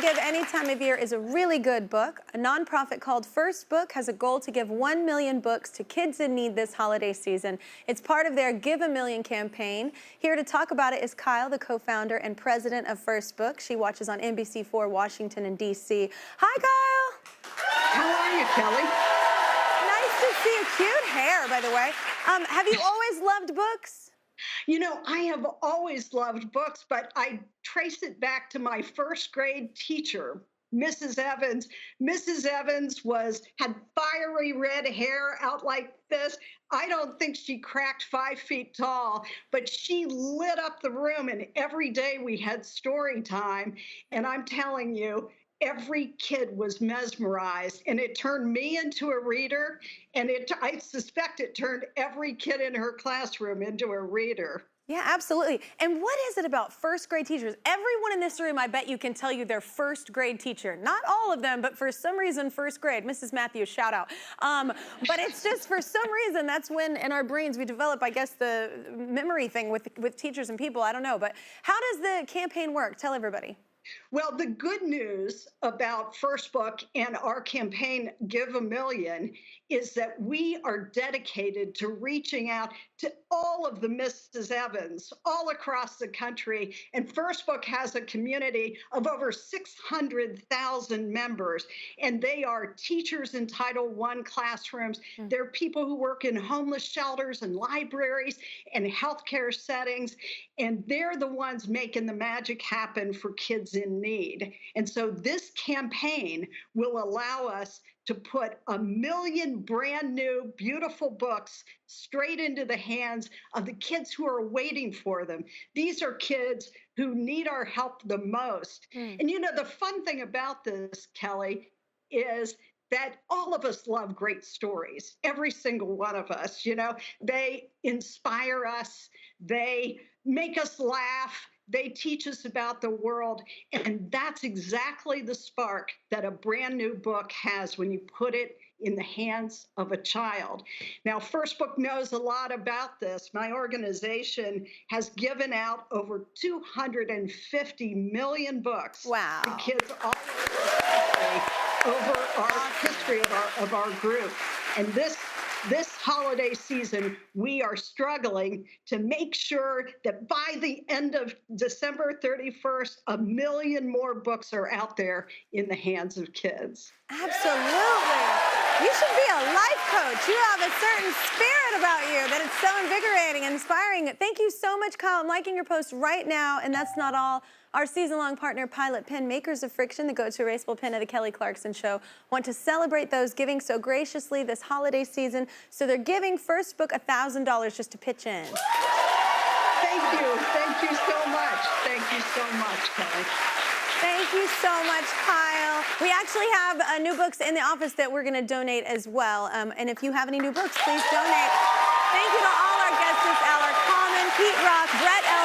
give any time of year is a really good book. A nonprofit called First Book has a goal to give 1 million books to kids in need this holiday season. It's part of their Give a Million campaign. Here to talk about it is Kyle, the co-founder and president of First Book. She watches on NBC4 Washington and DC. Hi, Kyle. How are you, Kelly? Nice to see you. Cute hair, by the way. Have you always loved books? You know, I have always loved books, but I trace it back to my first grade teacher, Mrs. Evans. Mrs. Evans had fiery red hair out like this. I don't think she cracked 5 feet tall, but she lit up the room, and every day we had story time. And I'm telling you, every kid was mesmerized, and it turned me into a reader, and I suspect it turned every kid in her classroom into a reader. Yeah, absolutely. And what is it about first grade teachers? Everyone in this room, I bet you can tell you their first grade teacher. Not all of them, but for some reason, first grade. Mrs. Matthews, shout out. But it's just for some reason, that's when in our brains we develop, I guess, the memory thing with teachers and people. I don't know. But how does the campaign work? Tell everybody. Well, the good news about First Book and our campaign, Give a Million, is that we are dedicated to reaching out to all of the Mrs. Evans all across the country. And First Book has a community of over 600,000 members. And they are teachers in Title I classrooms. They're people who work in homeless shelters and libraries and healthcare settings. And they're the ones making the magic happen for kids in need. And so this campaign will allow us to put 1 million brand new, beautiful books straight into the hands of the kids who are waiting for them. These are kids who need our help the most. And you know, the fun thing about this, Kelly, is that all of us love great stories. Every single one of us, you know, they inspire us, they make us laugh, they teach us about the world, and that's exactly the spark that a brand new book has when you put it in the hands of a child. Now, First Book knows a lot about this. My organization has given out over 250 million books to kids all over the country over our history of our group. And this holiday season, we are struggling to make sure that by the end of December 31st, 1 million more books are out there in the hands of kids. Absolutely. You should be a life coach. You have a certain spirit about you that it's so invigorating and inspiring. Thank you so much, Kyle. I'm liking your post right now, and that's not all. Our season-long partner, Pilot Pen, makers of Friction, the go-to erasable pen of the Kelly Clarkson Show, want to celebrate those giving so graciously this holiday season. So they're giving First Book $1,000 just to pitch in. Thank you. Thank you so much. Thank you so much, Kelly. Thank you so much, Kyle. We actually have new books in the office that we're going to donate as well. And if you have any new books, please donate. Thank you to all our guests this hour: Common, Pete Rock, Brett L.